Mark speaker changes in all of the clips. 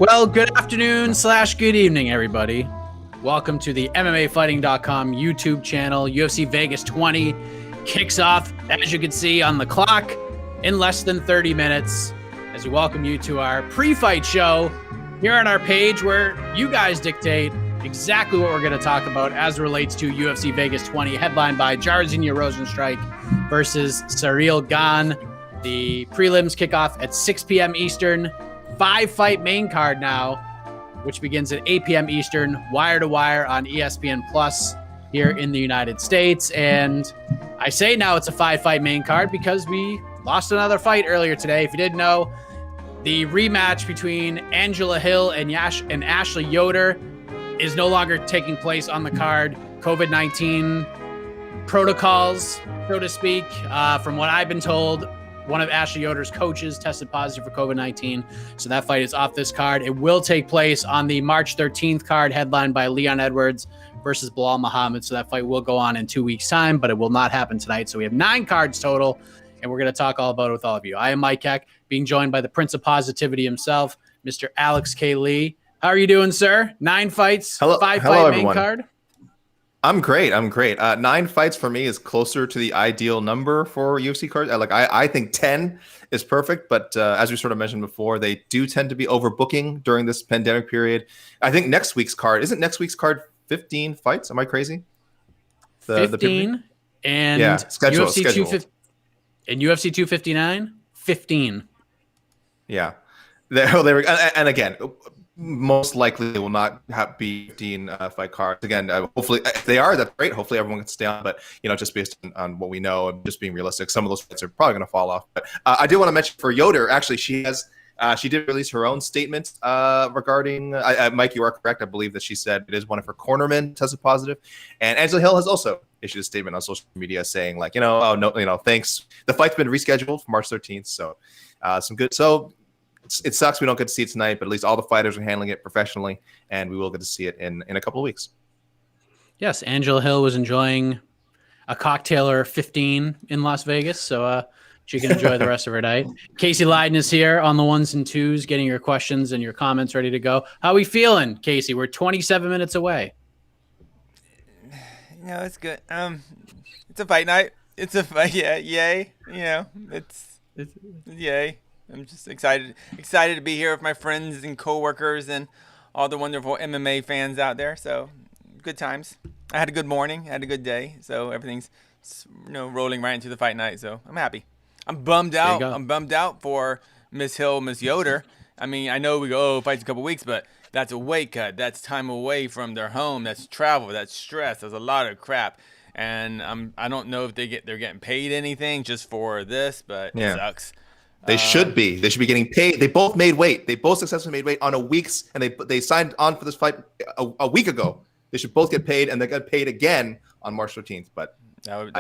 Speaker 1: Well, good afternoon / good evening, everybody. Welcome to the MMAfighting.com YouTube channel. UFC Vegas 20 kicks off, as you can see on the clock, in less than 30 minutes. As we welcome you to our pre-fight show here on our page, where you guys dictate exactly what we're going to talk about as it relates to UFC Vegas 20, headlined by José Youngs versus Ciryl Gane. The prelims kick off at 6 p.m. Eastern. 5-fight main card now, which begins at 8 p.m. Eastern, wire to wire on ESPN Plus here in the United States. And I say now it's a 5-fight main card because we lost another fight earlier today. If you didn't know, the rematch between Angela Hill and Ashley Yoder is no longer taking place on the card. COVID-19 protocols, so to speak, from what I've been told. One of Ashley Yoder's coaches tested positive for COVID-19, so that fight is off this card. It will take place on the March 13th card, headlined by Leon Edwards versus Bilal Muhammad. So that fight will go on in 2 weeks' time, but it will not happen tonight. So we have 9 cards total, and we're going to talk all about it with all of you. I am Mike Heck, being joined by the Prince of Positivity himself, Mr. Alex K. Lee. How are you doing, sir? 9 fights, 5-fight main card.
Speaker 2: I'm great. 9 fights for me is closer to the ideal number for UFC cards. I think 10 is perfect, but as we sort of mentioned before, they do tend to be overbooking during this pandemic period. I think next week's card, isn't next week's card 15 fights? Am I crazy?
Speaker 1: 15 and
Speaker 2: yeah,
Speaker 1: UFC 259, 15.
Speaker 2: Yeah. And again, most likely they will not be 15 fight cards. Again, hopefully, if they are, that's great. Hopefully everyone can stay on. But, just based on what we know and just being realistic, some of those fights are probably going to fall off. But I did want to mention for Yoder, actually, she did release her own statement regarding, Mike, you are correct. I believe that she said it is one of her cornermen tested positive. And Angela Hill has also issued a statement on social media saying oh, no, thanks. The fight's been rescheduled for March 13th. So some good. So it sucks we don't get to see it tonight, but at least all the fighters are handling it professionally, and we will get to see it in a couple of weeks.
Speaker 1: Yes, Angela Hill was enjoying a cocktail or 15 in Las Vegas, so she can enjoy the rest of her night. Casey Leydon is here on the ones and twos, getting your questions and your comments ready to go. How are we feeling, Casey? We're 27 minutes away.
Speaker 3: It's good. It's a fight night. It's a fight. Yeah, yay. It's yay. I'm just excited to be here with my friends and coworkers and all the wonderful MMA fans out there. So good times. I had a good morning, had a good day. So everything's rolling right into the fight night. So I'm happy. I'm bummed out. I'm bummed out for Miss Hill, Miss Yoder. I mean, I know we go, fight's a couple weeks, but that's a weight cut. That's time away from their home. That's travel. That's stress. That's a lot of crap. And I don't know if they're getting paid anything just for this, but it sucks.
Speaker 2: They should be. They should be getting paid. They both made weight. They both successfully made weight on a week's, and they signed on for this fight a week ago. They should both get paid, and they got paid again on March 13th. But that would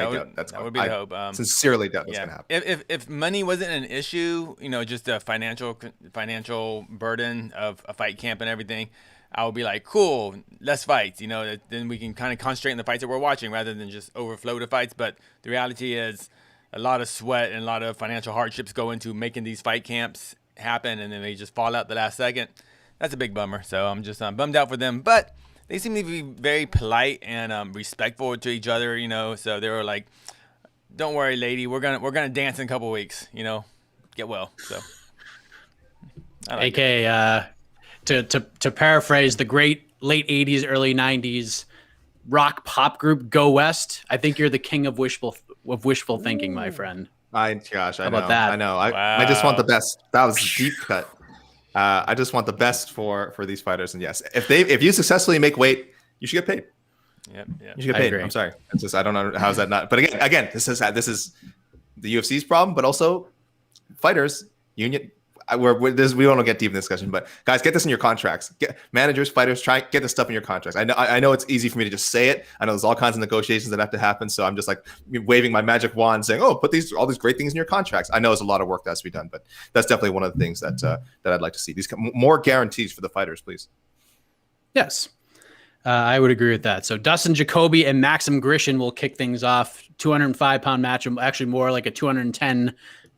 Speaker 2: be the hope. Sincerely doubt that's going to happen.
Speaker 3: If money wasn't an issue, just a financial burden of a fight camp and everything, I would be like, cool, less fights. Then we can kind of concentrate on the fights that we're watching rather than just overflow the fights. But the reality is, a lot of sweat and a lot of financial hardships go into making these fight camps happen, and then they just fall out the last second. That's a big bummer. So I'm just bummed out for them. But they seem to be very polite and respectful to each other. So they were like, "Don't worry, lady, we're gonna dance in a couple weeks. Get well." So,
Speaker 1: to paraphrase the great late '80s, early '90s rock pop group Go West, I think you're the king of wishful thinking, my friend.
Speaker 2: How about
Speaker 1: that?
Speaker 2: I know. I just want the best. That was a deep cut. I just want the best for these fighters. And yes, if you successfully make weight, you should get paid.
Speaker 3: Yep.
Speaker 2: You should get paid. I'm sorry. It's just I don't know how's that not. But again, this is the UFC's problem, but also fighters union. We won't get deep in this discussion, but guys, get this in your contracts. Get managers, fighters, get this stuff in your contracts. I know it's easy for me to just say it. I know there's all kinds of negotiations that have to happen, so I'm just like waving my magic wand, saying, "Oh, put all these great things in your contracts." I know there's a lot of work that has to be done, but that's definitely one of the things that I'd like to see. These more guarantees for the fighters, please.
Speaker 1: Yes, I would agree with that. So Dustin Jacoby and Maxim Grishin will kick things off. 205-pound match, actually more like a 210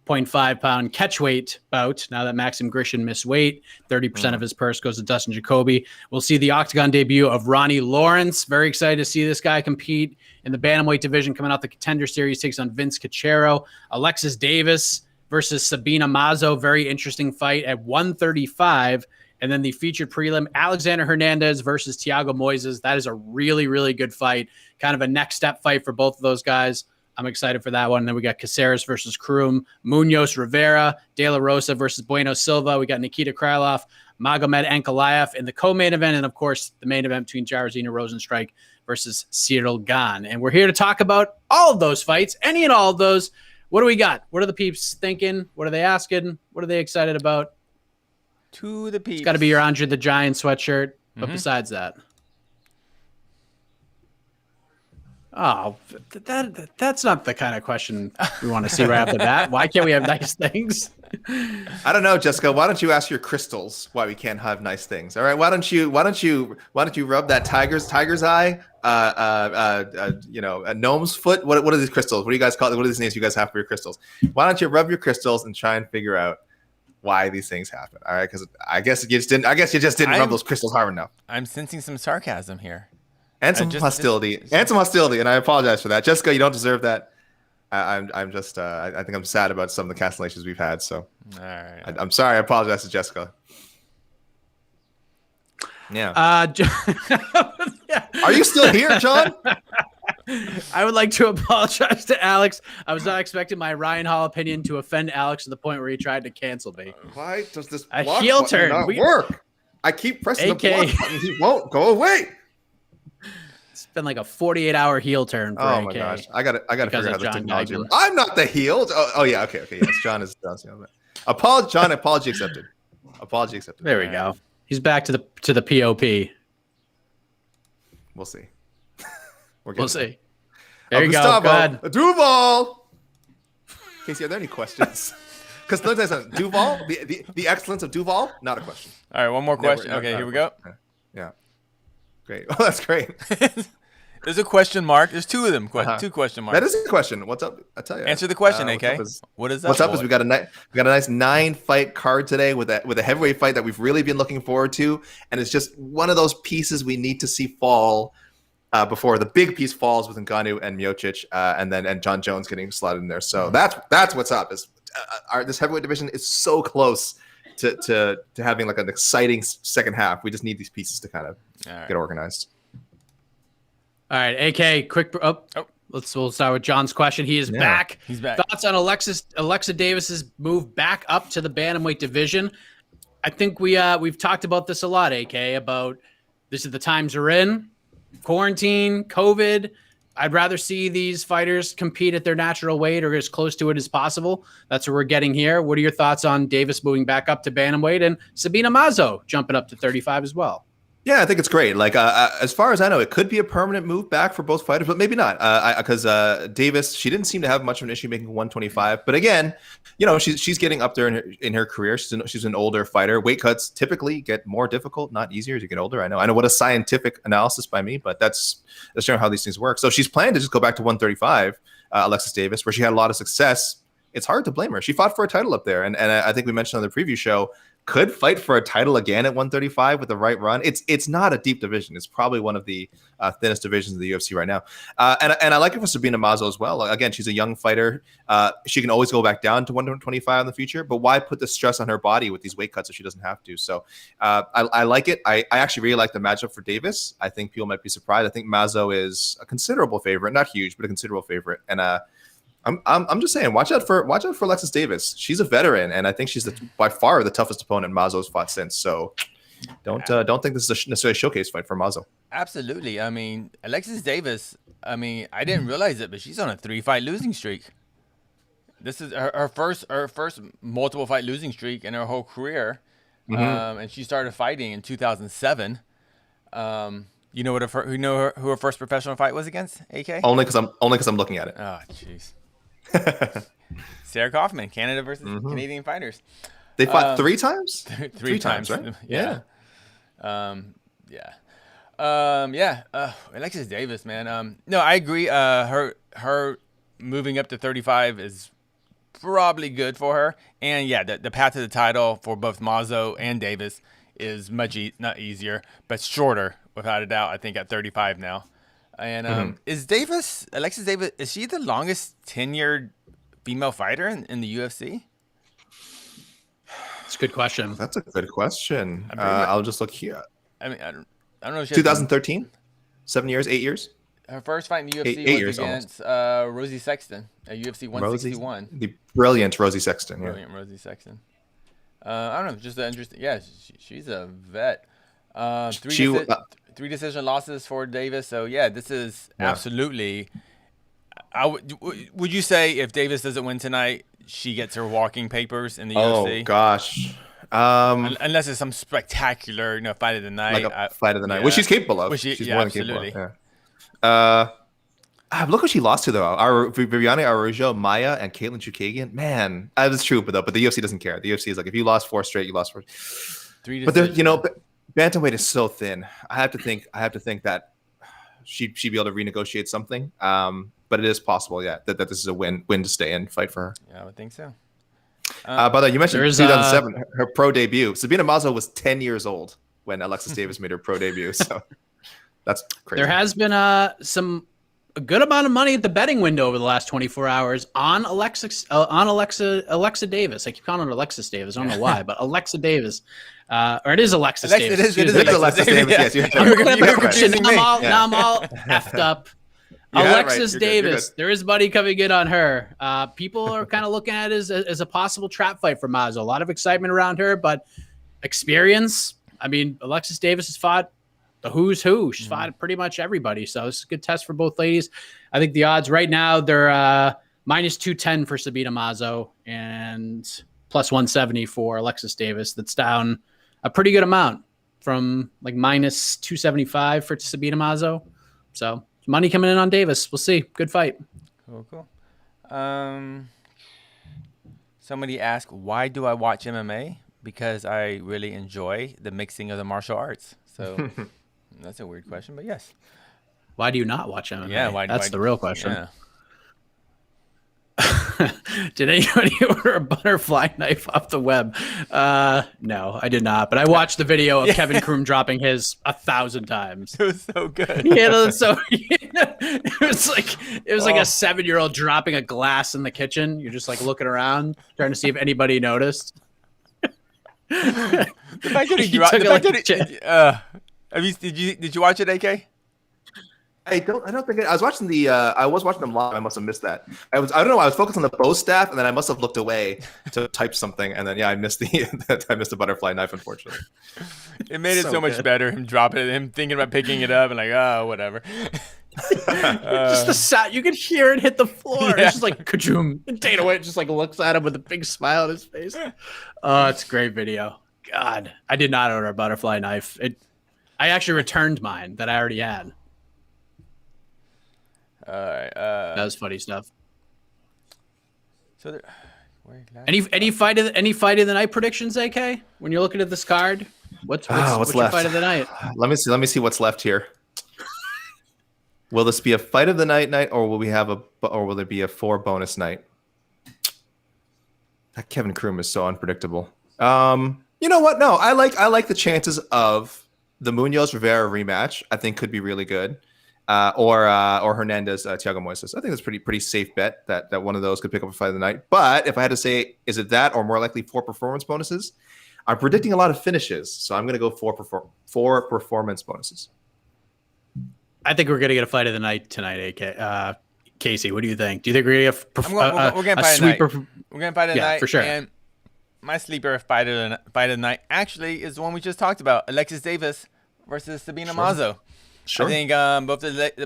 Speaker 1: 0.5 pound catch weight bout. Now that Maxim Grishin missed weight, 30% of his purse goes to Dustin Jacoby. We'll see the octagon debut of Ronnie Lawrence. Very excited to see this guy compete in the bantamweight division coming out the Contender Series. Takes on Vince Cachero. Alexis Davis versus Sabina Mazo. Very interesting fight at 135. And then the featured prelim, Alexandre Hernandez versus Thiago Moises. That is a really, really good fight. Kind of a next step fight for both of those guys. I'm excited for that one. And then we got Caceres versus Krum, Munoz Rivera, De La Rosa versus Bueno Silva. We got Nikita Krylov, Magomed Ankalaev in the co-main event. And, of course, the main event between Jairzinho Rozenstruik versus Cyril Gane. And we're here to talk about all of those fights, any and all of those. What do we got? What are the peeps thinking? What are they asking? What are they excited about?
Speaker 3: To the peeps.
Speaker 1: It's got to be your Andre the Giant sweatshirt. But besides that. Oh, that's not the kind of question we want to see right off the bat. Why can't we have nice things?
Speaker 2: I don't know, Jessica. Why don't you ask your crystals why we can't have nice things? All right. Why don't you rub that tiger's eye? A gnome's foot. What are these crystals? What do you guys call it? What are these names you guys have for your crystals? Why don't you rub your crystals and try and figure out why these things happen? All right, because I guess you just didn't rub those crystals hard enough.
Speaker 3: I'm sensing some sarcasm here.
Speaker 2: And some hostility. And I apologize for that. Jessica, you don't deserve that. I think I'm sad about some of the cancellations we've had. So
Speaker 3: all right.
Speaker 2: I'm sorry. I apologize to Jessica. Yeah. Are you still here, John?
Speaker 1: I would like to apologize to Alex. I was not expecting my Ryan Hall opinion to offend Alex to the point where he tried to cancel me.
Speaker 2: Why does this
Speaker 1: a heel turn
Speaker 2: not work? I keep pressing the block button. He won't go away.
Speaker 1: It's been like a 48-hour heel turn for
Speaker 2: Oh
Speaker 1: AK.
Speaker 2: my gosh. I gotta figure out how this technology works.
Speaker 1: Gagnon.
Speaker 2: I'm not the heel. Oh yeah, okay. Yes, John is apology accepted. Apology accepted.
Speaker 1: There we go. He's back to the POP.
Speaker 2: We'll see.
Speaker 1: We'll see. There you
Speaker 2: Gustavo,
Speaker 1: go. Go ahead.
Speaker 2: Duval. Casey, are there any questions? Because Duval, the excellence of Duval, not a question.
Speaker 3: All right, one more question. Okay, here we go.
Speaker 2: Yeah. Great. Oh, that's great.
Speaker 3: There's a question mark. There's two of them. Two question marks.
Speaker 2: That is a question. What's up? I'll tell you.
Speaker 3: Answer the question, AK. What is that?
Speaker 2: What's up is we got a nice 9-fight card today with a heavyweight fight that we've really been looking forward to, and it's just one of those pieces we need to see fall before the big piece falls with Ngannou and Miocic, and John Jones getting slotted in there. So that's what's up. Is this heavyweight division is so close to having like an exciting second half. We just need these pieces to kind of get organized.
Speaker 1: All right, AK, quick. We'll start with John's question. He is back.
Speaker 3: He's back.
Speaker 1: Thoughts on Alexa Davis's move back up to the bantamweight division? I think we've talked about this a lot, AK. About this is the times we're in, quarantine, COVID. I'd rather see these fighters compete at their natural weight or as close to it as possible. That's what we're getting here. What are your thoughts on Davis moving back up to bantamweight and Sabina Mazo jumping up to 35 as well?
Speaker 2: Yeah, I think it's great. Like, as far as I know, it could be a permanent move back for both fighters, but maybe not. Because Davis, she didn't seem to have much of an issue making 125. But again, she's getting up there in her career. She's an older fighter. Weight cuts typically get more difficult, not easier as you get older. I know what a scientific analysis by me, but that's generally how these things work. So she's planning to just go back to 135, Alexis Davis, where she had a lot of success. It's hard to blame her. She fought for a title up there, and I think we mentioned on the preview show, could fight for a title again at 135 with the right run. It's not a deep division. It's probably one of the thinnest divisions of the UFC right now. And I like it for Sabina Mazo as well. Again, she's a young fighter. She can always go back down to 125 in the future, but why put the stress on her body with these weight cuts if she doesn't have to? So I like it. I actually really like the matchup for Davis. I think people might be surprised. I think Mazo is a considerable favorite, not huge, but a considerable favorite. And I'm just saying, watch out for Alexis Davis. She's a veteran, and I think she's by far the toughest opponent Mazo's fought since. So don't think this is necessarily a showcase fight for Mazo.
Speaker 3: Absolutely. I mean, Alexis Davis. I mean, I didn't realize it, but she's on a 3-fight losing streak. This is her first multiple fight losing streak in her whole career, and she started fighting in 2007. You know who her first professional fight was against? AK?
Speaker 2: Only because I'm looking at it.
Speaker 3: Oh, jeez. Sarah Kaufman, Canada versus Canadian fighters.
Speaker 2: They fought 3 times?
Speaker 3: Three times,
Speaker 2: right?
Speaker 3: Yeah. Alexis Davis, man. No, I agree. Her moving up to 35 is probably good for her. And yeah, the path to the title for both Mazo and Davis is much not easier, but shorter without a doubt. I think at 35 now. And is Alexis Davis, is she the longest tenured female fighter in the UFC?
Speaker 1: It's a good question.
Speaker 2: That's a good question. I'll just look here.
Speaker 3: I mean, I don't know. If she
Speaker 2: 2013, 7 years, 8 years.
Speaker 3: Her first fight in the UFC
Speaker 2: Eight
Speaker 3: was
Speaker 2: years
Speaker 3: against Rosie Sexton at UFC 161.
Speaker 2: The brilliant Rosie Sexton. Yeah.
Speaker 3: Brilliant Rosie Sexton. I don't know, just an interesting. Yeah, she's a vet. Three decision losses for Davis. So yeah, this is absolutely. Would you say if Davis doesn't win tonight, she gets her walking papers in the UFC?
Speaker 2: Oh gosh.
Speaker 3: Unless it's some spectacular, fight of the night.
Speaker 2: Like a fight of the night, which she's capable of. She's more than capable of. Yeah. Look who she lost to though. Viviane Araújo, Maya, and Caitlin Chukagian. Man, that is true, but the UFC doesn't care. The UFC is like, if you lost 4 straight, you lost 4. But bantamweight is so thin. I have to think that she'd be able to renegotiate something. But it is possible, yeah, that this is a win to stay in, fight for her.
Speaker 3: Yeah, I would think so.
Speaker 2: By the way, you mentioned 2007, her pro debut. Sabina Mazo was 10 years old when Alexis Davis made her pro debut. So that's crazy.
Speaker 1: There has been a good amount of money at the betting window over the last 24 hours on Alexa Davis. I keep calling her Alexis Davis. I don't know why, but Alexa Davis. Or it is Alexis Davis.
Speaker 2: It is Alexis Davis. Yes,
Speaker 1: Now I'm all effed up. Alexis Davis. There is money coming in on her. People are kind of looking at it as a possible trap fight for Mazo. A lot of excitement around her, but experience. I mean, Alexis Davis has fought the who's who. She's fought pretty much everybody. So it's a good test for both ladies. I think the odds right now, they're minus 210 for Sabina Mazo and plus 170 for Alexis Davis. That's down a pretty good amount from like minus 275 for Sabina Mazo. So money coming in on Davis. We'll see. Good fight.
Speaker 3: Cool. Somebody asked, why do I watch MMA? Because I really enjoy the mixing of the martial arts. So that's a weird question, but yes.
Speaker 1: Why do you not watch MMA?
Speaker 3: Yeah,
Speaker 1: that's the real question.
Speaker 3: Yeah.
Speaker 1: Did anybody order a butterfly knife off the web? No, I did not. But I watched the video of Kevin Kroom dropping his 1,000 times.
Speaker 3: It was so good.
Speaker 1: Yeah, it was like a 7-year-old dropping a glass in the kitchen. You're just like looking around, trying to see if anybody noticed.
Speaker 3: The fact that he dropped. Did you watch it, AK?
Speaker 2: I don't think I was watching I was watching them live. I must have missed that. I don't know. I was focused on the bow staff, and then I must have looked away to type something, and then I missed the butterfly knife. Unfortunately,
Speaker 3: it made it so much better. Him dropping it, him thinking about picking it up, and like, oh, whatever.
Speaker 1: Just the sound, you could hear it hit the floor. Yeah. It's just like kajoom. And Dana White just like looks at him with a big smile on his face. Oh, it's a great video. God, I did not order a butterfly knife. I actually returned mine that I already had.
Speaker 3: All right.
Speaker 1: That was funny stuff.
Speaker 3: So,
Speaker 1: any fight of the night predictions, AK? When you're looking at this card, what's
Speaker 2: left?
Speaker 1: Your fight of the night?
Speaker 2: Let me see what's left here. Will this be a fight of the night, or will there be a 4 bonus night? That Kevin Kroom is so unpredictable. You know what? No, I like the chances of the Munoz Rivera rematch. I think could be really good. Or Hernandez, Thiago Moises. I think that's pretty safe bet that one of those could pick up a fight of the night. But if I had to say, is it that or more likely 4 performance bonuses? I'm predicting a lot of finishes, so I'm going to go 4 performance bonuses.
Speaker 1: I think we're going to get a fight of the night tonight, AK. Casey, what do you think? Do you think we're going to get
Speaker 3: a sweeper? We're going to fight of the night.
Speaker 1: For sure.
Speaker 3: And my sleeper fight of the night actually is the one we just talked about, Alexis Davis versus Sabina Mazo.
Speaker 2: Sure.
Speaker 3: I think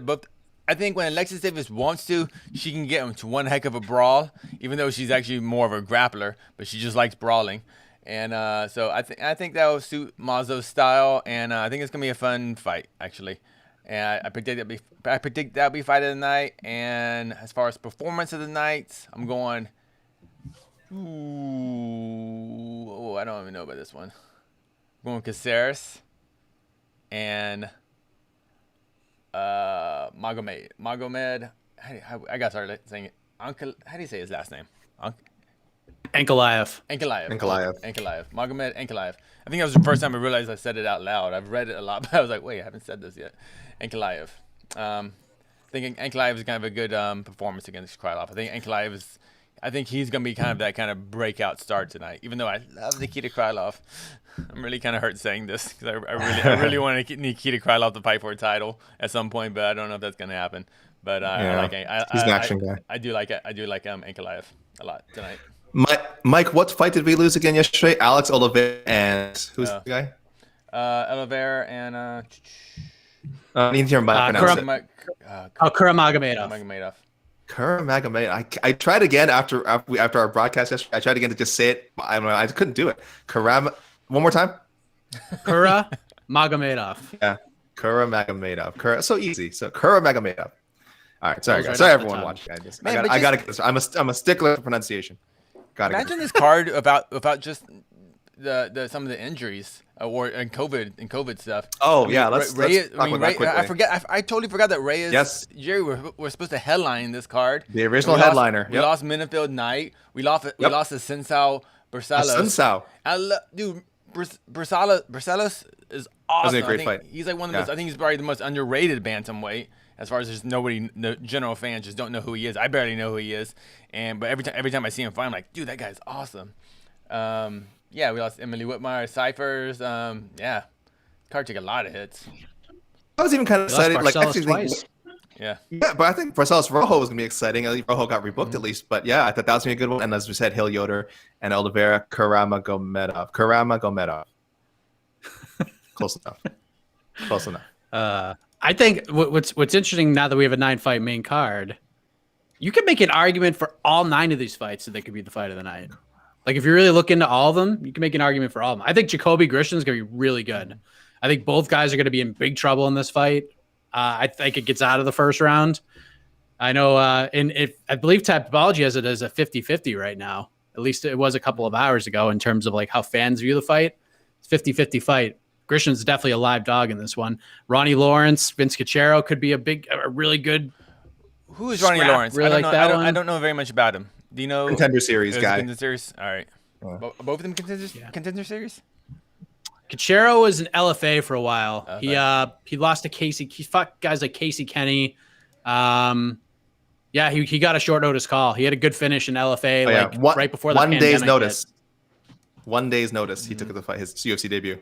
Speaker 3: both. I think when Alexis Davis wants to, she can get into one heck of a brawl. Even though she's actually more of a grappler, but she just likes brawling. And so I think that will suit Mazo's style, and I think it's gonna be a fun fight actually. And I predict that'll be fight of the night. And as far as performance of the night, I'm going. I don't even know about this one. I'm going Caceres and Magomed. I got started saying it. How do you say his last name?
Speaker 1: Ankalaev.
Speaker 3: Ankalaev. Magomed Ankalaev. I think that was the first time I realized I said it out loud. I've read it a lot, but I was like, wait, I haven't said this yet. Ankalaev. I think Ankalaev is kind of a good performance against Krylov. I think he's going to be kind of that kind of breakout start tonight, even though I love Nikita Krylov. I'm really kind of hurt saying this because I really want Nikita Krylov to fight for a title at some point, but I don't know if that's going to happen. But
Speaker 2: he's an action guy.
Speaker 3: I do like Ankalaev a lot tonight.
Speaker 2: Mike, what fight did we lose again yesterday? Alex Oliveira and who's the guy?
Speaker 3: Oliveira and
Speaker 2: I need to hear him pronounce it.
Speaker 3: Kuramagomedov.
Speaker 2: Kuramagomedov. I tried again after our broadcast yesterday. I tried again to just say it. I couldn't do it. One more time.
Speaker 1: Kuramagomedov.
Speaker 2: Yeah, Kuramagomedov. So easy. So Kuramagomedov. All right, sorry guys. Sorry everyone watching. I gotta get this. I'm a stickler for pronunciation.
Speaker 3: Imagine this card about just the some of the injuries and COVID stuff.
Speaker 2: Oh yeah, let's talk about that quickly.
Speaker 3: I totally forgot that Reyes.
Speaker 2: Yes.
Speaker 3: Jerry were supposed to headline this card.
Speaker 2: The original headliner.
Speaker 3: We lost Minifield Knight. We lost to Sensao Barcelos. Dude, Barcelos is awesome.
Speaker 2: That was a great fight.
Speaker 3: He's like one of the most. I think he's probably the most underrated bantamweight. As far as there's nobody, the general fans just don't know who he is. I barely know who he is, but every time I see him fight, I'm like, dude, that guy's awesome. Yeah, we lost Emily Whitmire, Cyphers. Yeah, card took a lot of hits.
Speaker 2: I was even kind of excited, like actually
Speaker 1: twice.
Speaker 2: Yeah, but I think Barcelos Rojo was gonna be exciting. I think Rojo got rebooked at least, but yeah, I thought that was gonna be a good one. And as we said, Hill Yoder and Oliveira, Kuramagomedov. Close enough.
Speaker 1: I think what's interesting now that we have a 9-fight main card, you can make an argument for all 9 of these fights that they could be the fight of the night. Like if you really look into all of them, you can make an argument for all of them. I think Jacoby Grisham's going to be really good. I think both guys are going to be in big trouble in this fight. I think it gets out of the first round. I know, I believe Tapology has it as a 50-50 right now. At least it was a couple of hours ago in terms of like how fans view the fight. It's 50-50 fight. Grisham's definitely a live dog in this one. Ronnie Lawrence, Vince Cachero could be a really good.
Speaker 3: Who is Ronnie Lawrence?
Speaker 1: Really
Speaker 3: I don't know very much about him. Do you know?
Speaker 2: Contender Series guy.
Speaker 3: Contender Series. All right. Both of them contenders. Yeah. Contender Series.
Speaker 1: Cachero was an LFA for a while. He lost to Casey. He fought guys like Casey Kenny. Yeah, he got a short notice call. He had a good finish in LFA right before the pandemic.
Speaker 2: 1 day's notice. 1 day's notice. He took the fight, his UFC debut.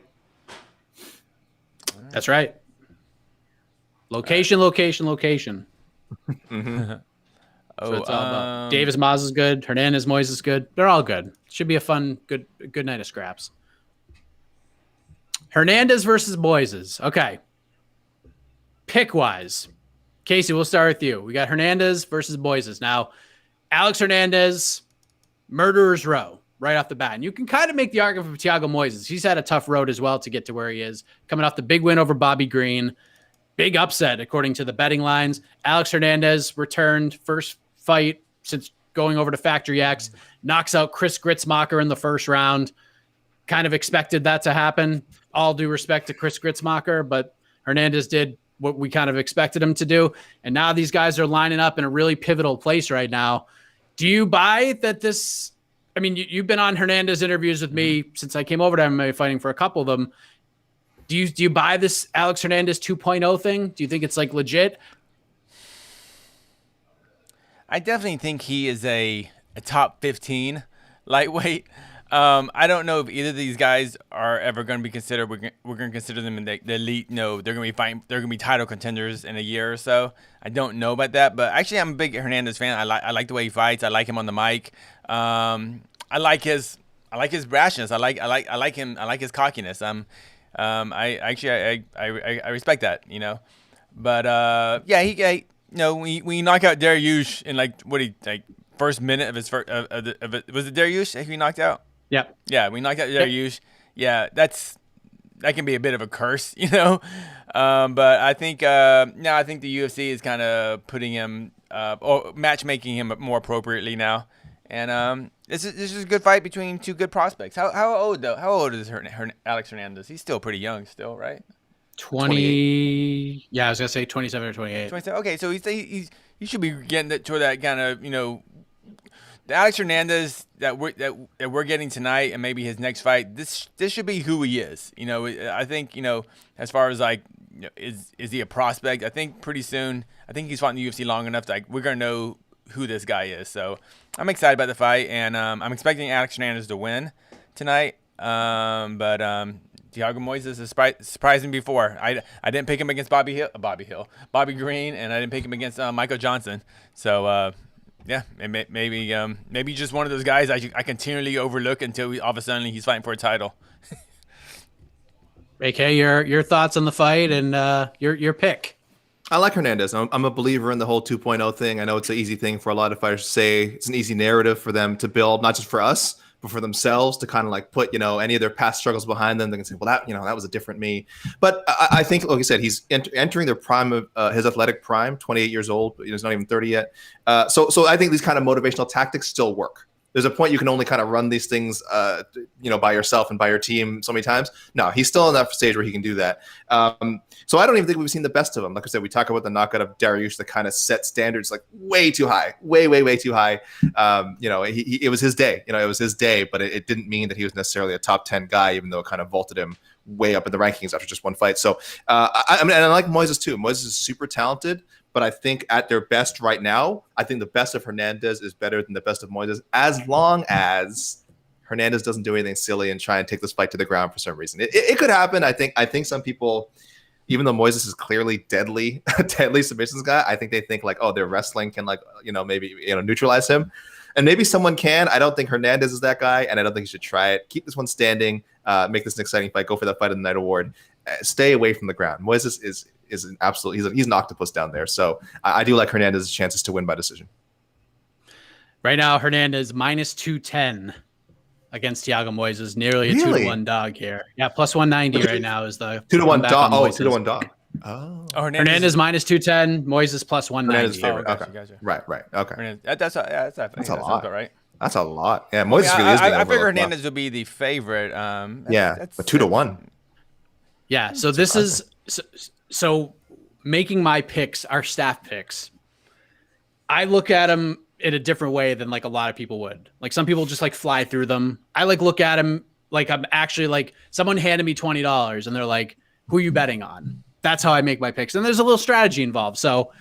Speaker 1: That's right. Location.
Speaker 2: Mm-hmm.
Speaker 1: Davis Maz is good. Hernandez Moises is good. They're all good. Should be a fun, good night of scraps. Hernandez versus Moises. Okay. Pick wise, Casey, we'll start with you. We got Hernandez versus Moises. Now, Alex Hernandez, murderer's row right off the bat. And you can kind of make the argument for Thiago Moises. He's had a tough road as well to get to where he is. Coming off the big win over Bobby Green. Big upset, according to the betting lines. Alex Hernandez returned first fight since going over to Factory X. Knocks out Chris Gritzmacher in the first round. Kind of expected that to happen. All due respect to Chris Gritzmacher, but Hernandez did what we kind of expected him to do. And now these guys are lining up in a really pivotal place right now. Do you buy that this... I mean, you've been on Hernandez interviews with me since I came over to MMA fighting for a couple of them. Do you buy this Alex Hernandez 2.0 thing? Do you think it's like legit?
Speaker 3: I definitely think he is a top 15 lightweight. I don't know if either of these guys are ever going to be considered. We're going to consider them in the elite. No, they're going to be fighting. They're going to be title contenders in a year or so. I don't know about that, but actually, I'm a big Hernandez fan. I like the way he fights. I like him on the mic. I like his brashness. I like him. I like his cockiness. I respect that. You know, but yeah, when you knock out Dariush in first minute of his first was it Dariush he knocked out? Yeah, we knocked out Dariush. Yeah, that can be a bit of a curse, you know. But I think now the UFC is kind of putting him or matchmaking him more appropriately now. And this is a good fight between two good prospects. How old though? How old is Alex Hernandez? He's still pretty young, still, right?
Speaker 1: 20. Yeah, I was gonna say 27 or 28.
Speaker 3: 27. Okay, so he should be getting toward that kind of the Alex Hernandez that we're getting tonight, and maybe his next fight, this should be who he is. You know, I think, you know, as far as like, you know, is he a prospect? I think pretty soon. I think he's fought in the UFC long enough that like, we're gonna know who this guy is. So I'm excited about the fight, and I'm expecting Alex Hernandez to win tonight. But Thiago Moises has surprised me before. I didn't pick him against Bobby Green, and I didn't pick him against Michael Johnson. So yeah, maybe just one of those guys I continually overlook until all of a sudden he's fighting for a title.
Speaker 1: AK, your thoughts on the fight and your pick.
Speaker 2: I like Hernandez. I'm a believer in the whole 2.0 thing. I know it's an easy thing for a lot of fighters to say. It's an easy narrative for them to build, not just for us, but for themselves, to kind of like put, you know, any of their past struggles behind them. They can say, well, that, you know, that was a different me. But I think, like I said, he's entering the prime of his athletic prime, 28 years old. He's not even 30 yet. So I think these kind of motivational tactics still work. There's a point you can only kind of run these things, you know, by yourself and by your team so many times. No, he's still in that stage where he can do that. So I don't even think we've seen the best of him. Like I said, we talk about the knockout of Dariush that kind of set standards like way too high, way too high. You know, it was his day. You know, it was his day, but it didn't mean that he was necessarily a top 10 guy, even though it kind of vaulted him way up in the rankings after just one fight. So I mean, and I like Moises too. Moises is super talented. But I think at their best right now, I think the best of Hernandez is better than the best of Moises, as long as Hernandez doesn't do anything silly and try and take this fight to the ground for some reason. It could happen. I think some people, even though Moises is clearly deadly submissions guy, I think they think like, oh, their wrestling can like, you know, maybe, you know, neutralize him. And maybe someone can. I don't think Hernandez is that guy, and I don't think he should try it. Keep this one standing, make this an exciting fight, go for that fight of the night award. Stay away from the ground. Moises is an absolute, he's an octopus down there. So I do like Hernandez's chances to win by decision.
Speaker 1: Right now, Hernandez minus 210 against Thiago Moises, nearly a
Speaker 2: Really?
Speaker 1: 2-1 dog here. Yeah, plus 190 right now is the
Speaker 2: 2-1 dog. Oh,
Speaker 1: Moises.
Speaker 2: 2-1 dog. Oh,
Speaker 1: Hernandez minus 210, Moises plus 190.
Speaker 2: Favorite.
Speaker 3: Gotcha,
Speaker 2: okay.
Speaker 3: gotcha.
Speaker 2: Right. Okay.
Speaker 3: Hernandez, that's a lot. Right?
Speaker 2: That's a lot. Yeah, Moises really is.
Speaker 3: I figure Hernandez would be the favorite.
Speaker 2: But 2-1.
Speaker 1: Yeah. So this is so making my picks, our staff picks. I look at them in a different way than like a lot of people would. Like some people just like fly through them. I like look at them like I'm actually like someone handed me $20 and they're like, "Who are you betting on?" That's how I make my picks, and there's a little strategy involved. So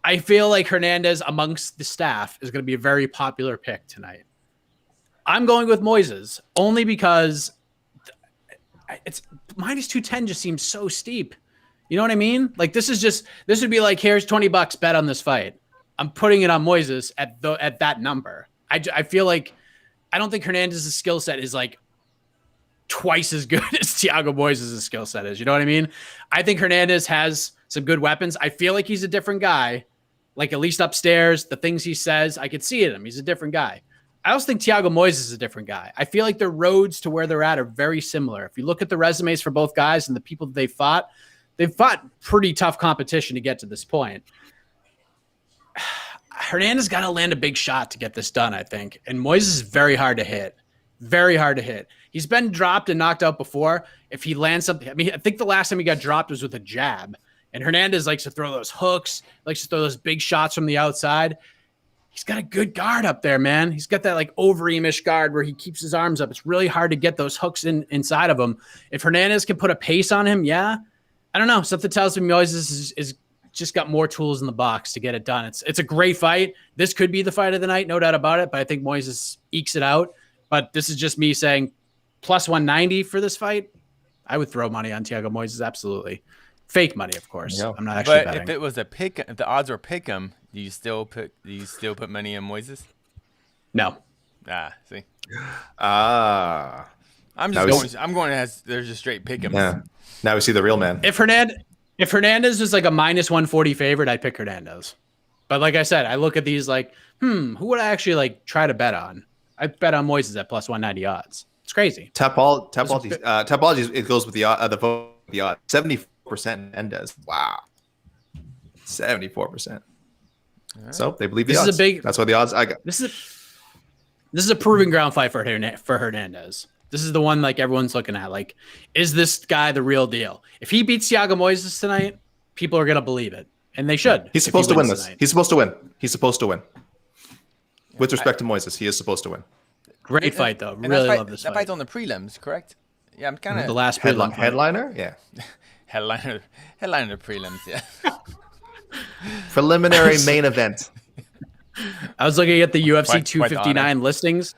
Speaker 1: I feel like Hernandez amongst the staff is going to be a very popular pick tonight. I'm going with Moises only because it's minus 210 just seems so steep. You know what I mean? Like this would be like, here's $20 bet on this fight. I'm putting it on Moises at that number. I feel like I don't think Hernandez's skill set is like twice as good as Thiago Moises' skill set is. You know what I mean? I think Hernandez has some good weapons. I feel like he's a different guy. Like at least upstairs, the things he says, I could see it in him. He's a different guy. I also think Thiago Moises is a different guy. I feel like their roads to where they're at are very similar. If you look at the resumes for both guys and the people that they've fought pretty tough competition to get to this point. Hernandez got to land a big shot to get this done, I think. And Moises is very hard to hit. Very hard to hit. He's been dropped and knocked out before. If he lands something, I mean, I think the last time he got dropped was with a jab. And Hernandez likes to throw those hooks, likes to throw those big shots from the outside. He's got a good guard up there, man. He's got that like Overeem-ish guard where he keeps his arms up. It's really hard to get those hooks inside of him. If Hernandez can put a pace on him, yeah. I don't know. Something tells me Moises is just got more tools in the box to get it done. It's a great fight. This could be the fight of the night, no doubt about it. But I think Moises ekes it out. But this is just me saying plus 190 for this fight. I would throw money on Thiago Moises, absolutely. Fake money, of course. Yeah. I'm not actually betting.
Speaker 3: If it was if the odds were pick 'em, do you still put money on Moises?
Speaker 1: No.
Speaker 3: See.
Speaker 2: I'm
Speaker 3: going as there's just straight pick 'em.
Speaker 2: Yeah. Now we see the real man.
Speaker 1: If Hernandez was like a minus 140 favorite, I'd pick Hernandez. But like I said, I look at these like, who would I actually like try to bet on? I bet on Moises at plus 190 odds. It's crazy.
Speaker 2: Tapology, it goes with the odds. 74% Hernandez. Wow. 74%. Right. So they believe the odds. That's why the odds I got.
Speaker 1: This is a proving ground fight for Hernandez. This is the one like everyone's looking at. Like, is this guy the real deal? If he beats Thiago Moises tonight, people are gonna believe it, and they should.
Speaker 2: He's supposed to win this. He's supposed to win. With respect to Moises, he is supposed to win.
Speaker 1: Great fight, though.
Speaker 3: And
Speaker 1: Really love this
Speaker 3: that
Speaker 1: fight.
Speaker 3: fight's on the prelims, correct? Yeah, I'm kind of
Speaker 1: The last prelim fight.
Speaker 2: Headliner, yeah.
Speaker 3: headliner prelims. Yeah.
Speaker 2: Preliminary main event.
Speaker 1: I was looking at the UFC
Speaker 3: Quite
Speaker 1: 259 listings.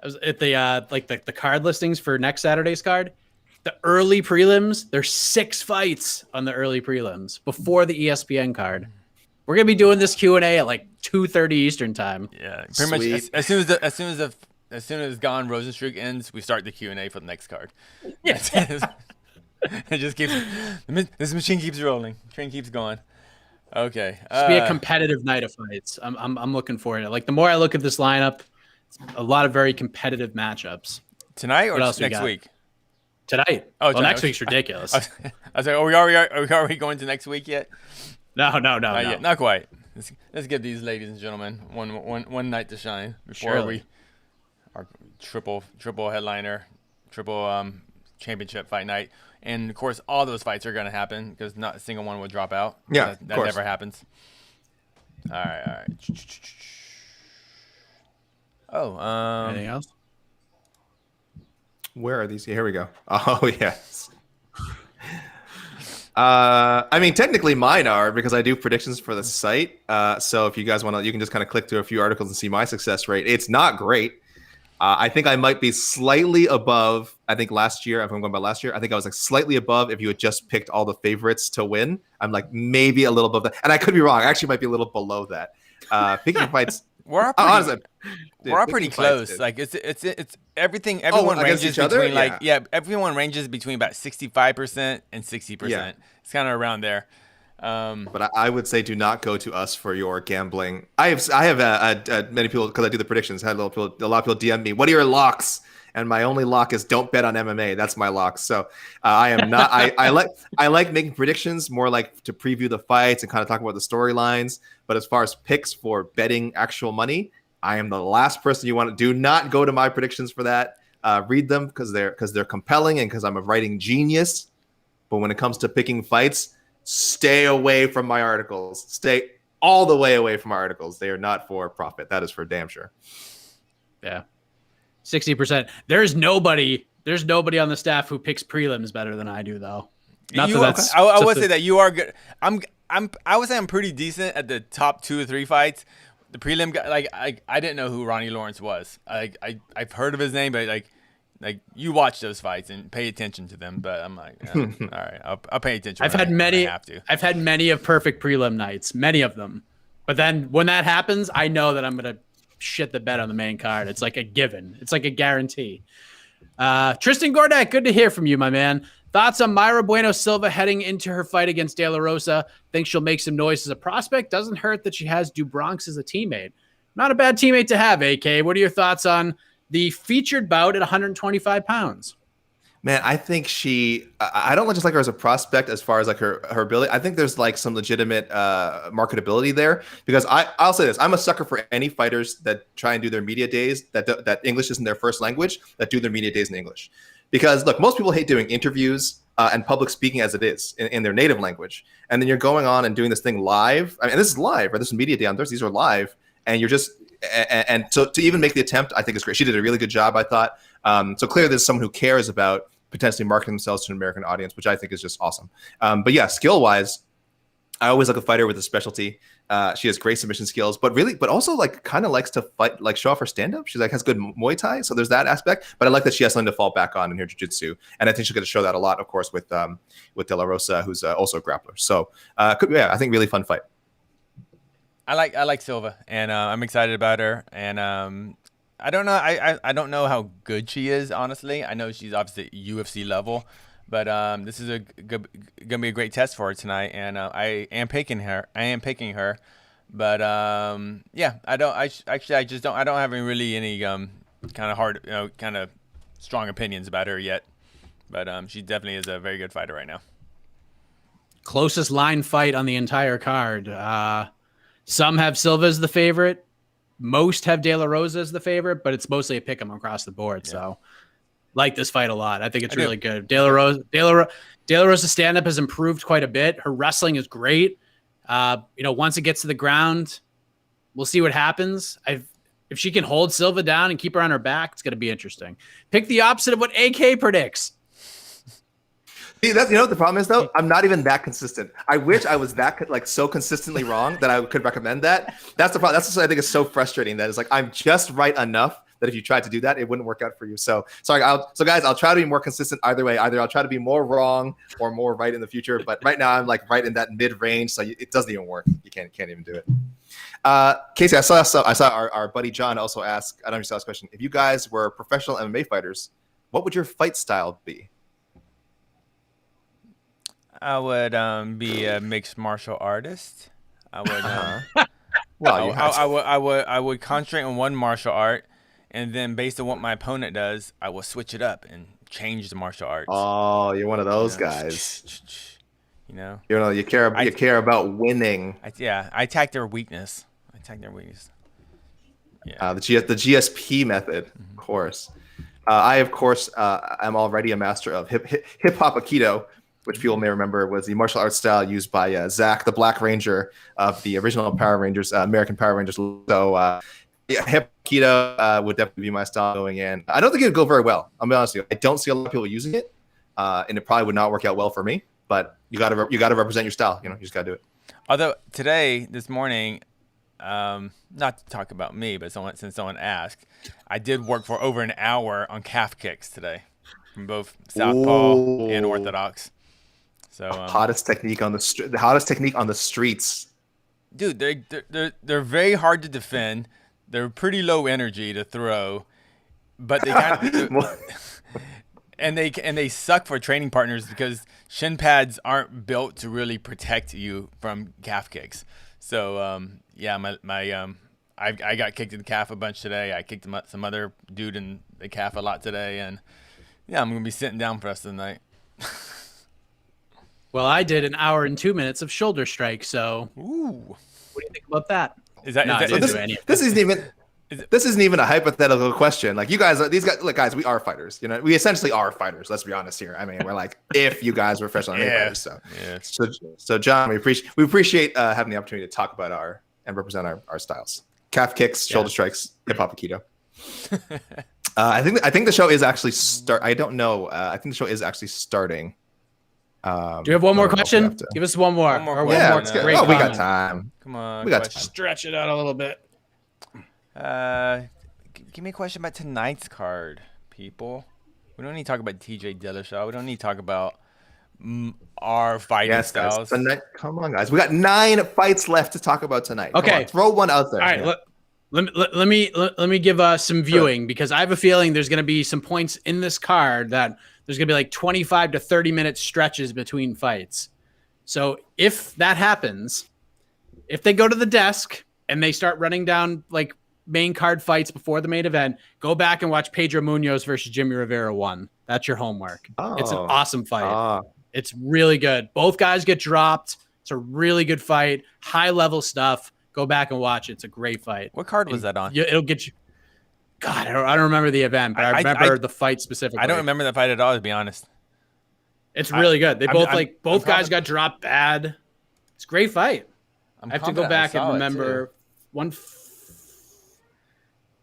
Speaker 1: I was at the the card listings for next Saturday's card. The early prelims, there's 6 fights on the early prelims before the ESPN card. We're gonna be doing this Q&A at like 2:30 Eastern time.
Speaker 3: Yeah, pretty much as soon as Gane Rozenstruik ends, we start the Q&A for the next card. Yeah. It just keeps this machine keeps rolling. Train keeps going. Okay.
Speaker 1: It's be a competitive night of fights. I'm looking forward to it. Like the more I look at this lineup, it's a lot of very competitive matchups.
Speaker 3: Tonight or
Speaker 1: next
Speaker 3: week?
Speaker 1: Tonight.
Speaker 3: Oh,
Speaker 1: well, next week's ridiculous.
Speaker 3: I was like, are we going to next week yet?
Speaker 1: No.
Speaker 3: Not yet. Not quite. Let's give these ladies and gentlemen one night to shine before we our triple headliner, triple championship fight night. And of course, all those fights are going to happen because not a single one will drop out.
Speaker 2: Yeah,
Speaker 3: that never happens. All right. Oh,
Speaker 1: anything else?
Speaker 2: Where are these? Here we go. Oh, yes. I mean, technically mine are because I do predictions for the site. So if you guys want to, you can just kind of click through a few articles and see my success rate. It's not great. I think I might be slightly above. I think last year, if I'm going by last year, I think I was like slightly above if you had just picked all the favorites to win. I'm like maybe a little above that. And I could be wrong. I actually might be a little below that. Picking fights.
Speaker 3: We're pretty close. Like it's everything. Everyone ranges between everyone ranges between about 65% and 60%. Yeah. It's kind of around there.
Speaker 2: But I would say do not go to us for your gambling. I have many people because I do the predictions. I had a lot of people DM me. What are your locks? And my only lock is don't bet on MMA. That's my lock. So I am not. I like making predictions more like to preview the fights and kind of talk about the storylines. But as far as picks for betting actual money, I am the last person you want to. Do not go to my predictions for that. Read them because they're compelling and because I'm a writing genius. But when it comes to picking fights, stay away from my articles. Stay all the way away from my articles. They are not for profit. That is for damn sure.
Speaker 1: Yeah. 60%. There's nobody on the staff who picks prelims better than I do, though.
Speaker 3: I would say that you are good. I would say I'm pretty decent at the top 2 or 3 fights. The prelim, like I didn't know who Ronnie Lawrence was. I've heard of his name, but like you watch those fights and pay attention to them. But I'm like, all right, I'll pay attention.
Speaker 1: I've had many of perfect prelim nights, many of them. But then when that happens, I know that I'm gonna shit the bed on the main card. It's like a given. It's like a guarantee. Tristan Gordak, good to hear from you, my man. Thoughts on Mayra Bueno Silva heading into her fight against De La Rosa? Think she'll make some noise as a prospect? Doesn't hurt that she has Dubronx as a teammate. Not a bad teammate to have, AK. What are your thoughts on the featured bout at 125 pounds?
Speaker 2: Man, I think I don't just like her as a prospect as far as like her ability. I think there's like some legitimate marketability there because I'll say this. I'm a sucker for any fighters that try and do their media days that English isn't their first language, that do their media days in English. Because look, most people hate doing interviews and public speaking as it is in their native language. And then you're going on and doing this thing live. I mean, this is live, right? This is media day on Thursday. These are live. And you're just, and so to even make the attempt, I think is great. She did a really good job, I thought. So clearly there's someone who cares about potentially marketing themselves to an American audience, which I think is just awesome. But yeah, skill-wise, I always like a fighter with a specialty. She has great submission skills, but also like kind of likes to fight, like show off her stand-up. She's like has good Muay Thai, so there's that aspect. But I like that she has something to fall back on in her jiu-jitsu, and I think she'll get to show that a lot, of course, with De La Rosa, who's also a grappler. So I think really fun fight.
Speaker 3: I like Silva, and I'm excited about her, and I don't know. I don't know how good she is, honestly. I know she's obviously UFC level, but this is gonna be a great test for her tonight, and I am picking her. But yeah, I don't have any kind of hard, kind of strong opinions about her yet. But she definitely is a very good fighter right now.
Speaker 1: Closest line fight on the entire card. Some have Silva as the favorite. Most have De La Rosa as the favorite, but it's mostly a pick 'em across the board. Yeah. So like this fight a lot. I think it's really good. De La Rosa's stand-up has improved quite a bit. Her wrestling is great. Once it gets to the ground, we'll see what happens. If she can hold Silva down and keep her on her back, it's going to be interesting. Pick the opposite of what AK predicts.
Speaker 2: See, that's, you know what the problem is though? I'm not even that consistent. I wish I was that like so consistently wrong that I could recommend that. That's the problem. That's what I think is so frustrating. That it's like I'm just right enough that if you tried to do that, it wouldn't work out for you. So sorry, guys, I'll try to be more consistent either way. Either I'll try to be more wrong or more right in the future. But right now I'm like right in that mid range, so it doesn't even work. You can't even do it. Casey, I saw our buddy John also ask. I don't know if you saw this question. If you guys were professional MMA fighters, what would your fight style be?
Speaker 3: I would be a mixed martial artist. I would.
Speaker 2: Well,
Speaker 3: I would concentrate on one martial art, and then based on what my opponent does, I will switch it up and change the martial arts.
Speaker 2: Oh, you're one of those guys.
Speaker 3: You
Speaker 2: care about winning.
Speaker 3: I attack their weakness. Yeah.
Speaker 2: The GSP method, of course. I, of course, am already a master of hip hop Aikido, which people may remember was the martial arts style used by Zach, the Black Ranger of the original Power Rangers, American Power Rangers. So, hip Aikido would definitely be my style going in. I don't think it would go very well. I'll be honest with you. I don't see a lot of people using it, and it probably would not work out well for me. But you got to represent your style. You just got to do it.
Speaker 3: Although this morning, not to talk about me, but since someone asked, I did work for over an hour on calf kicks today, from both southpaw and orthodox. So
Speaker 2: hottest technique on the streets.
Speaker 3: Dude, they're very hard to defend. They're pretty low energy to throw, but they kind of and they suck for training partners because shin pads aren't built to really protect you from calf kicks. So I got kicked in the calf a bunch today. I kicked some other dude in the calf a lot today, and I'm gonna be sitting down for the rest of the night.
Speaker 1: Well, I did an hour and 2 minutes of shoulder strike. So,
Speaker 3: ooh,
Speaker 1: what do you think about that?
Speaker 2: This isn't even a hypothetical question. Like these guys, we are fighters. We essentially are fighters. Let's be honest here. I mean, we're like, if you guys were professional MMA fighters. So John, we appreciate having the opportunity to talk about and represent our styles. Calf kicks, shoulder strikes, hip hop Aikido. I think the show is actually I don't know. I think the show is actually starting.
Speaker 1: Do you have one more question? Give us one more.
Speaker 2: Let's get. We got time.
Speaker 3: Come on,
Speaker 2: we got time.
Speaker 1: Stretch it out a little bit.
Speaker 3: Give me a question about tonight's card, people. We don't need to talk about TJ Dillashaw. We don't need to talk about our fighting styles.
Speaker 2: Guys, come on, guys. We got 9 fights left to talk about tonight.
Speaker 1: Okay,
Speaker 2: throw one out there.
Speaker 1: All right, let me give some viewing because I have a feeling there's going to be some points in this card that there's going to be like 25 to 30 minute stretches between fights. So if that happens, if they go to the desk and they start running down like main card fights before the main event, go back and watch Pedro Munoz versus Jimmy Rivera 1. That's your homework. It's an awesome fight. It's really good. Both guys get dropped. It's a really good fight. High level stuff. Go back and watch it. It's a great fight.
Speaker 3: What card was that on?
Speaker 1: It'll get you. God, I don't remember the event, but I remember the fight specifically.
Speaker 3: I don't remember the fight at all, to be honest.
Speaker 1: It's really good. They both guys got dropped bad. It's a great fight. I have to go back and remember it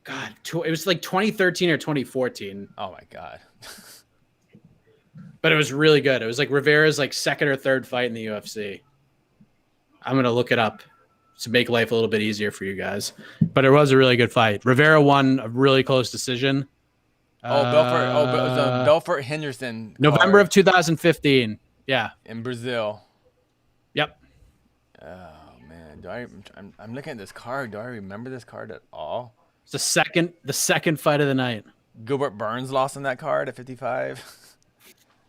Speaker 1: was like 2013 or 2014.
Speaker 3: Oh my God.
Speaker 1: But it was really good. It was like Rivera's like second or third fight in the UFC. I'm going to look it up to make life a little bit easier for you guys. But it was a really good fight. Rivera won a really close decision.
Speaker 3: Belfort Henderson.
Speaker 1: November of 2015. Yeah.
Speaker 3: In Brazil.
Speaker 1: Yep.
Speaker 3: Oh man, I'm looking at this card. Do I remember this card at all?
Speaker 1: It's the second fight of the night.
Speaker 3: Gilbert Burns lost in that card at 55.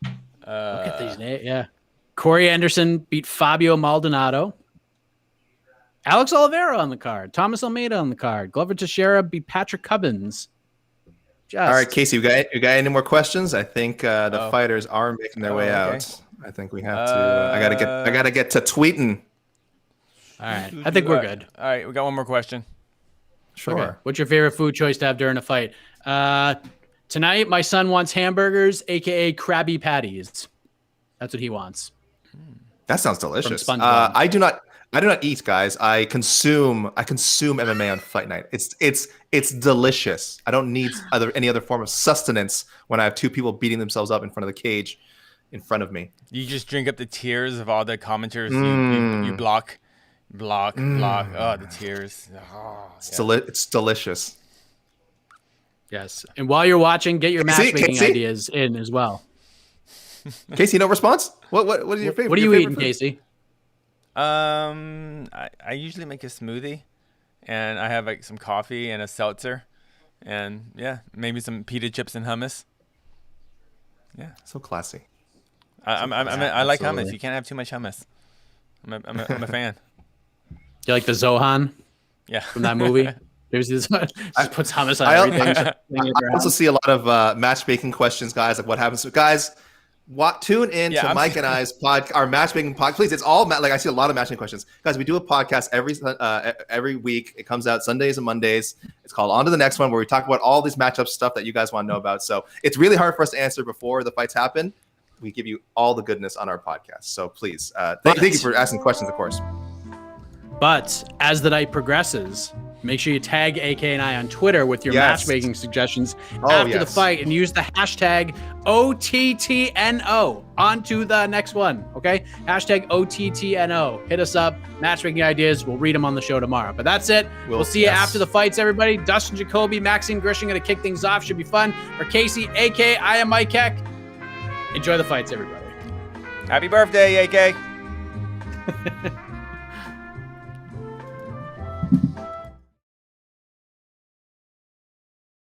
Speaker 1: Look at these names. Yeah. Corey Anderson beat Fabio Maldonado. Alex Oliveira on the card. Thomas Almeida on the card. Glover Teixeira beat Patrick Cubbins.
Speaker 2: All right, Casey, you got any more questions? I think the fighters are making their way out. I think we have to. I gotta get to tweeting.
Speaker 1: All right, I think we're good.
Speaker 3: All right, we got one more question.
Speaker 2: Sure.
Speaker 1: Okay. What's your favorite food choice to have during a fight? Tonight, my son wants hamburgers, aka Krabby Patties. That's what he wants.
Speaker 2: That sounds delicious. I do not. I do not eat, guys. I consume MMA on fight night. It's delicious. I don't need any other form of sustenance when I have two people beating themselves up in front of the cage in front of me.
Speaker 3: You just drink up the tears of all the commenters. You block. Oh, the tears. Oh,
Speaker 2: It's delicious.
Speaker 1: Yes. And while you're watching, get your matchmaking ideas in as well.
Speaker 2: Casey, no response? What is your favorite?
Speaker 1: What are you eating, Casey?
Speaker 3: I usually make a smoothie, and I have like some coffee and a seltzer, and maybe some pita chips and hummus. Yeah,
Speaker 2: so classy.
Speaker 3: I like hummus. You can't have too much hummus. I'm a fan.
Speaker 1: Do you like the Zohan?
Speaker 3: Yeah,
Speaker 1: from that movie. There's this puts hummus on everything.
Speaker 2: I also see a lot of matchmaking questions, guys. Like what happens? So, guys, tune in to Mike and I's our matchmaking podcast. Please, it's all like I see a lot of matchmaking questions, guys. We do a podcast every week. It comes out Sundays and Mondays. It's called On to the Next One, where we talk about all these matchup stuff that you guys want to know about. So it's really hard for us to answer before the fights happen. We give you all the goodness on our podcast. So please, thank you for asking questions, of course.
Speaker 1: But as the night progresses, make sure you tag AK and I on Twitter with your matchmaking suggestions after the fight and use the hashtag OTTNO onto the next one. Okay? Hashtag OTTNO. Hit us up. Matchmaking ideas. We'll read them on the show tomorrow. But that's it. We'll see you after the fights, everybody. Dustin Jacoby, Maxime Grisham going to kick things off. Should be fun. For Casey, AK, I am Mike Heck. Enjoy the fights, everybody.
Speaker 3: Happy birthday, AK.